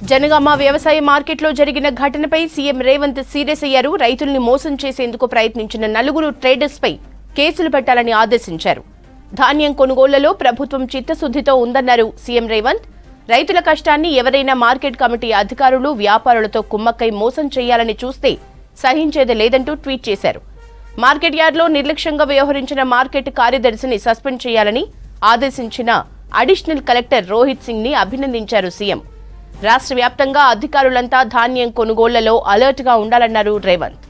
జనగామ వ్యవసాయ మార్కెట్లో జరిగిన ఘటనపై సీఎం రేవంత్ సీరియస్ అయ్యారు. రైతుల్ని మోసం చేసేందుకు ప్రయత్నించిన నలుగురు ట్రేడర్స్పై కేసులు పెట్టాలని ఆదేశించారు. ధాన్యం కొనుగోళ్లలో ప్రభుత్వం చిత్తశుద్ధితో ఉందన్నారు సీఎం రేవంత్. రైతుల కష్టాన్ని ఎవరైనా మార్కెట్ కమిటీ అధికారులు, వ్యాపారులతో కుమ్మక్కై మోసం చేయాలని చూస్తే సహించేది లేదంటూ ట్వీట్ చేశారు. మార్కెట్ యార్డ్లో నిర్లక్ష్యంగా వ్యవహరించిన మార్కెట్ కార్యదర్శిని సస్పెండ్ చేయాలని ఆదేశించిన అడిషనల్ కలెక్టర్ రోహిత్ సింగ్ ని అభినందించారు సీఎం. రాష్ట్ర వ్యాప్తంగా అధికారులంతా ధాన్యం కొనుగోళ్లలో అలర్ట్ గా ఉండాలన్నారు రేవంత్.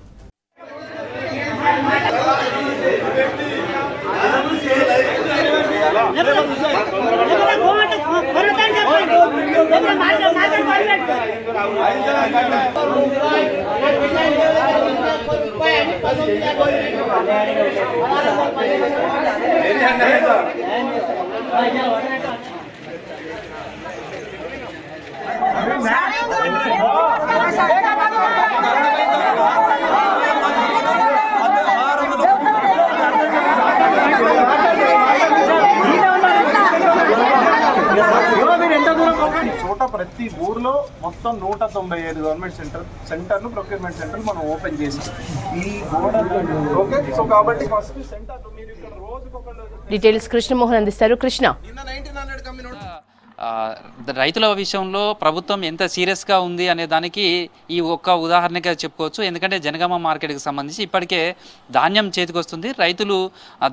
చోట ప్రతి ఊర్లో మొత్తం 195 గవర్నమెంట్ సెంటర్లు ప్రొక్యూర్మెంట్ సెంటర్లు మనం ఓపెన్ చేసాం. ఈ ఓకే, సో కాబట్టి ఫస్ట్ సెంటర్ మీరు ఇక్కడ రోజుకొక డీటెయిల్స్ కృష్ణమోహన్ అందిస్తారు. కృష్ణ, రైతుల విషయంలో ప్రభుత్వం ఎంత సీరియస్గా ఉంది అనే దానికి ఈ ఒక్క ఉదాహరణగా చెప్పుకోవచ్చు. ఎందుకంటే జనగామ మార్కెట్కి సంబంధించి ఇప్పటికే ధాన్యం చేతికి వస్తుంది. రైతులు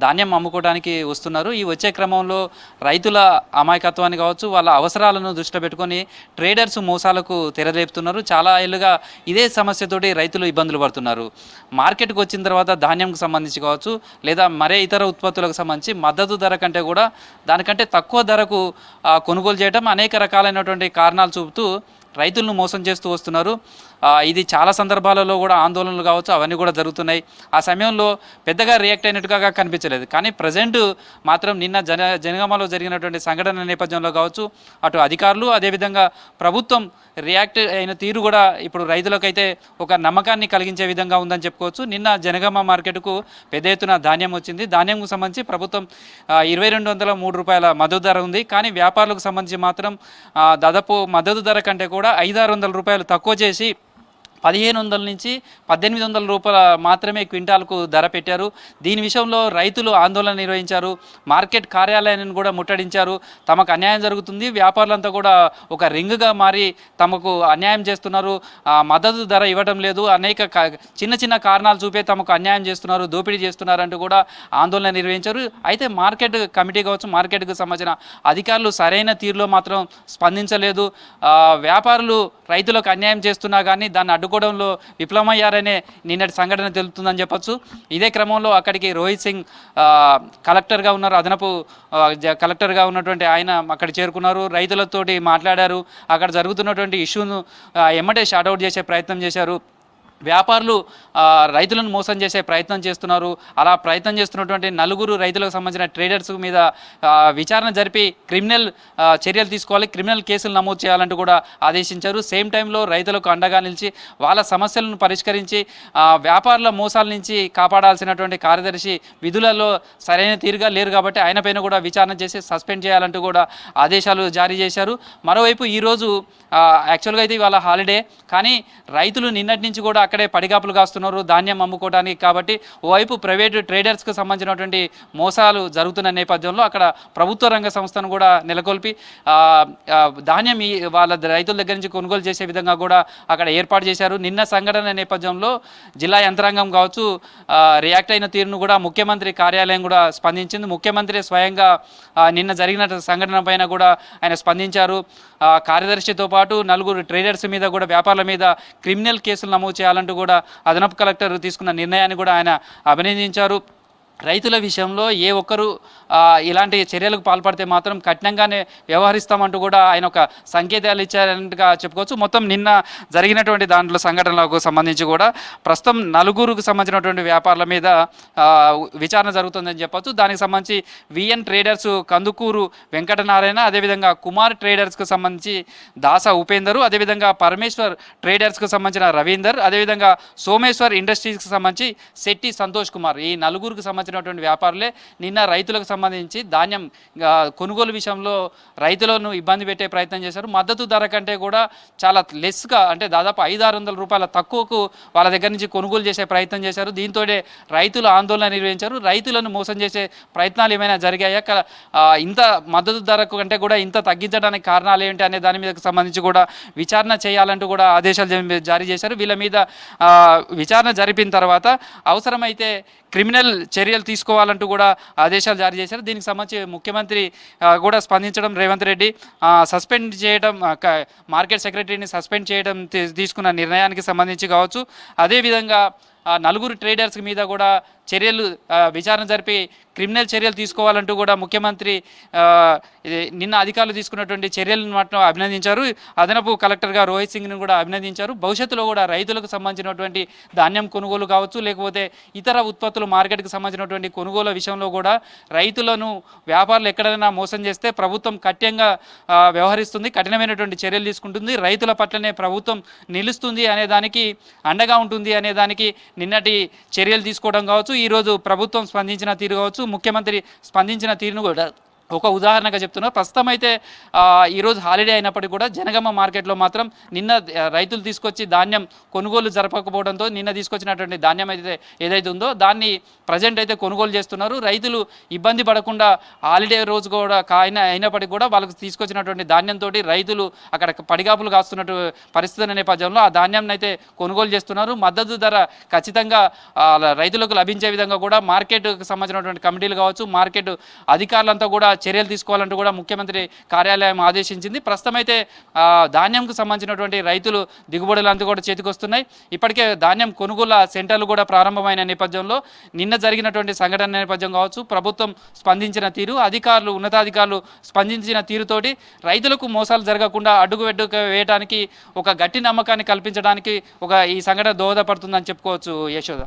ధాన్యం అమ్ముకోవడానికి వస్తున్నారు. ఈ వచ్చే క్రమంలో రైతుల అమాయకత్వాన్ని కావచ్చు, వాళ్ళ అవసరాలను దృష్టిలో పెట్టుకొని ట్రేడర్స్ మోసాలకు తెరలేపుతున్నారు. చాలా ఏళ్ళుగా ఇదే సమస్యతోటి రైతులు ఇబ్బందులు పడుతున్నారు. మార్కెట్కి వచ్చిన తర్వాత ధాన్యంకు సంబంధించి కావచ్చు, లేదా మరే ఇతర ఉత్పత్తులకు సంబంధించి మద్దతు ధర కంటే కూడా దానికంటే తక్కువ ధరకు కొనుగోలు చేయడం అనేక రకాలైనటువంటి కారణాలు చూపుతూ రైతులను మోసం చేస్తూ వస్తున్నారు. ఇది చాలా సందర్భాలలో కూడా ఆందోళనలు కావచ్చు, అవన్నీ కూడా జరుగుతున్నాయి. ఆ సమయంలో పెద్దగా రియాక్ట్ అయినట్టుగా కనిపించలేదు. కానీ ప్రజెంట్ మాత్రం నిన్న జనగామలో జరిగినటువంటి సంఘటన నేపథ్యంలో కావచ్చు, అటు అధికారులు అదేవిధంగా ప్రభుత్వం రియాక్ట్ అయిన తీరు కూడా ఇప్పుడు రైతులకైతే ఒక నమ్మకాన్ని కలిగించే విధంగా ఉందని చెప్పుకోవచ్చు. నిన్న జనగామ మార్కెట్కు పెద్ద ఎత్తున ధాన్యం వచ్చింది. ధాన్యంకు సంబంధించి ప్రభుత్వం 2203 రూపాయల మద్దతు ధర ఉంది. కానీ వ్యాపారులకు సంబంధించి మాత్రం దాదాపు మద్దతు ధర కంటే కూడా 500-600 రూపాయలు తక్కువ చేసి 1500 నుంచి 1800 రూపాయల మాత్రమే క్వింటాల్కు ధర పెట్టారు. దీని విషయంలో రైతులు ఆందోళన నిర్వహించారు. మార్కెట్ కార్యాలయాన్ని కూడా ముట్టడించారు. తమకు అన్యాయం జరుగుతుంది, వ్యాపారులంతా కూడా ఒక రింగ్గా మారి తమకు అన్యాయం చేస్తున్నారు, మద్దతు ధర ఇవ్వడం లేదు, అనేక చిన్న చిన్న కారణాలు చూపే తమకు అన్యాయం చేస్తున్నారు, దోపిడీ చేస్తున్నారంటూ కూడా ఆందోళన నిర్వహించారు. అయితే మార్కెట్ కమిటీ కావచ్చు, మార్కెట్కు సంబంధించిన అధికారులు సరైన తీరులో మాత్రం స్పందించలేదు. వ్యాపారులు రైతులకు అన్యాయం చేస్తున్నా కానీ దాన్ని అడ్డుకోవడంలో విఫలమయ్యారనే నిన్నటి సంఘటన తెలుపుతుందని చెప్పొచ్చు. ఇదే క్రమంలో అక్కడికి రోహిత్ సింగ్ కలెక్టర్గా ఉన్నారు, అదనపు కలెక్టర్గా ఉన్నటువంటి ఆయన అక్కడ చేరుకున్నారు. రైతులతోటి మాట్లాడారు. అక్కడ జరుగుతున్నటువంటి ఇష్యూను ఎమ్మటే షార్ట్అవుట్ చేసే ప్రయత్నం చేశారు. వ్యాపారులు రైతులను మోసం చేసే ప్రయత్నం చేస్తున్నారు. అలా ప్రయత్నం చేస్తున్నటువంటి నలుగురు రైతులకు సంబంధించిన ట్రేడర్స్ మీద విచారణ జరిపి క్రిమినల్ చర్యలు తీసుకోవాలి, క్రిమినల్ కేసులు నమోదు చేయాలంటూ కూడా ఆదేశించారు. సేమ్ టైంలో రైతులకు అండగా నిలిచి వాళ్ళ సమస్యలను పరిష్కరించి వ్యాపారుల మోసాల నుంచి కాపాడాల్సినటువంటి కార్యదర్శి విధులలో సరైన తీరుగా లేరు కాబట్టి ఆయన పైన కూడా విచారణ చేసి సస్పెండ్ చేయాలంటూ కూడా ఆదేశాలు జారీ చేశారు. మరోవైపు ఈరోజు యాక్చువల్గా అయితే ఇవాళ హాలిడే, కానీ రైతులు నిన్నటి నుంచి కూడా అక్కడే పడిగాపులు కాస్తున్నారు ధాన్యం అమ్ముకోవడానికి. కాబట్టి ఓవైపు ప్రైవేటు ట్రేడర్స్కి సంబంధించినటువంటి మోసాలు జరుగుతున్న నేపథ్యంలో అక్కడ ప్రభుత్వ రంగ సంస్థను కూడా నెలకొల్పి ధాన్యం వాళ్ళ రైతుల దగ్గర నుంచి కొనుగోలు చేసే విధంగా కూడా అక్కడ ఏర్పాటు చేశారు. నిన్న సంఘటన నేపథ్యంలో జిల్లా యంత్రాంగం కావచ్చు రియాక్ట్ అయిన తీరును కూడా ముఖ్యమంత్రి కార్యాలయం కూడా స్పందించింది. ముఖ్యమంత్రి స్వయంగా నిన్న జరిగిన సంఘటన పైన కూడా ఆయన స్పందించారు. కార్యదర్శితో పాటు నలుగురు ట్రేడర్స్ మీద కూడా, వ్యాపారుల మీద క్రిమినల్ కేసులు నమోదు చేయాలంటూ కూడా అదనపు కలెక్టర్ తీసుకున్న నిర్ణయాన్ని కూడా ఆయన అభినందించారు. రైతుల విషయంలో ఏ ఒక్కరు ఇలాంటి చర్యలకు పాల్పడితే మాత్రం కఠినంగానే వ్యవహరిస్తామంటూ కూడా ఆయన ఒక సంకేతాలు ఇచ్చారంటగా చెప్పుకోవచ్చు. మొత్తం నిన్న జరిగినటువంటి దాంట్లో సంఘటనలకు సంబంధించి కూడా ప్రస్తుతం నలుగురుకు సంబంధించినటువంటి వ్యాపారుల మీద విచారణ జరుగుతుందని చెప్పొచ్చు. దానికి సంబంధించి విఎన్ ట్రేడర్స్ కందుకూరు వెంకటనారాయణ, అదేవిధంగా కుమార్ ట్రేడర్స్కు సంబంధించి దాస ఉపేందరు, అదేవిధంగా పరమేశ్వర్ ట్రేడర్స్కు సంబంధించిన రవీందర్, అదేవిధంగా సోమేశ్వర్ ఇండస్ట్రీస్కి సంబంధించి శెట్టి సంతోష్ కుమార్, ఈ నలుగురికి సంబంధించిన సంబంధించినటువంటి వ్యాపారులే నిన్న రైతులకు సంబంధించి ధాన్యం కొనుగోలు విషయంలో రైతులను ఇబ్బంది పెట్టే ప్రయత్నం చేశారు. మద్దతు ధర కంటే కూడా చాలా లెస్గా, అంటే దాదాపు 500-600 రూపాయల తక్కువకు వాళ్ళ దగ్గర నుంచి కొనుగోలు చేసే ప్రయత్నం చేశారు. దీంతో రైతులు ఆందోళన నిర్వహించారు. రైతులను మోసం చేసే ప్రయత్నాలు ఏమైనా జరిగాయా, ఇంత మద్దతు ధరకు కంటే కూడా ఇంత తగ్గించడానికి కారణాలు ఏంటి అనే దాని మీద సంబంధించి కూడా విచారణ చేయాలంటూ కూడా ఆదేశాలు జారీ చేశారు. వీళ్ళ మీద విచారణ జరిపిన తర్వాత అవసరమైతే క్రిమినల్ చర్యలు తీసుకోవాలంటూ కూడా ఆదేశాలు జారీ చేశారు. దీనికి సంబంధించి ముఖ్యమంత్రి కూడా స్పందించడం, రేవంత్ రెడ్డి సస్పెండ్ చేయడం, మార్కెట్ సెక్రటరీని సస్పెండ్ చేయడం తీసుకున్న నిర్ణయానికి సంబంధించి కావచ్చు. అదేవిధంగా 4 ట్రేడర్స్ మీద కూడా చర్యలు విచారణ జరిపి క్రిమినల్ చర్యలు తీసుకోవాలంటూ కూడా ముఖ్యమంత్రి నిన్న అధికారులు తీసుకున్నటువంటి చర్యలను మాత్రం అభినందించారు. అదనపు కలెక్టర్గా రోహిత్ సింగ్ను కూడా అభినందించారు. భవిష్యత్తులో కూడా రైతులకు సంబంధించినటువంటి ధాన్యం కొనుగోలు కావచ్చు, లేకపోతే ఇతర ఉత్పత్తులు మార్కెట్కి సంబంధించినటువంటి కొనుగోలు విషయంలో కూడా రైతులను వ్యాపారులు ఎక్కడైనా మోసం చేస్తే ప్రభుత్వం కఠినంగా వ్యవహరిస్తుంది, కఠినమైనటువంటి చర్యలు తీసుకుంటుంది, రైతుల పట్లనే ప్రభుత్వం నిలుస్తుంది అనే దానికి, అండగా ఉంటుంది అనే దానికి నిన్నటి చర్యలు తీసుకోవడం కావచ్చు, ఈరోజు ప్రభుత్వం స్పందించిన తీరు కావచ్చు, ముఖ్యమంత్రి స్పందించిన తీరును కూడా ఒక ఉదాహరణగా చెప్తున్నారు. ప్రస్తుతం అయితే ఈరోజు హాలిడే అయినప్పటికీ కూడా జనగామ మార్కెట్లో మాత్రం నిన్న రైతులు తీసుకొచ్చి ధాన్యం కొనుగోలు జరపకపోవడంతో నిన్న తీసుకొచ్చినటువంటి ధాన్యం ఏదైతే ఉందో దాన్ని ప్రజెంట్ అయితే కొనుగోలు చేస్తున్నారు. రైతులు ఇబ్బంది పడకుండా హాలిడే రోజు కూడా అయినప్పటికీ కూడా వాళ్ళకు తీసుకొచ్చినటువంటి ధాన్యంతో రైతులు అక్కడ పడిగాపులు కాస్తున్నట్టు పరిస్థితుల నేపథ్యంలో ఆ ధాన్యాన్ని అయితే కొనుగోలు చేస్తున్నారు. మద్దతు ధర ఖచ్చితంగా రైతులకు లభించే విధంగా కూడా మార్కెట్కి సంబంధించినటువంటి కమిటీలు కావచ్చు, మార్కెట్ అధికారులంతా కూడా చర్యలు తీసుకోవాలంటూ కూడా ముఖ్యమంత్రి కార్యాలయం ఆదేశించింది. ప్రస్తుతం అయితే ధాన్యంకు సంబంధించినటువంటి రైతులు దిగుబడులంతా కూడా చేతికొస్తున్నాయి. ఇప్పటికే ధాన్యం కొనుగోలు సెంటర్లు కూడా ప్రారంభమైన నేపథ్యంలో నిన్న జరిగినటువంటి సంఘటన నేపథ్యం కావచ్చు, ప్రభుత్వం స్పందించిన తీరు, అధికారులు, ఉన్నతాధికారులు స్పందించిన తీరుతోటి రైతులకు మోసాలు జరగకుండా అడ్డుకు వేయడానికి ఒక గట్టి నమ్మకాన్ని కల్పించడానికి ఈ సంఘటన దోహదపడుతుందని చెప్పుకోవచ్చు. యశోద.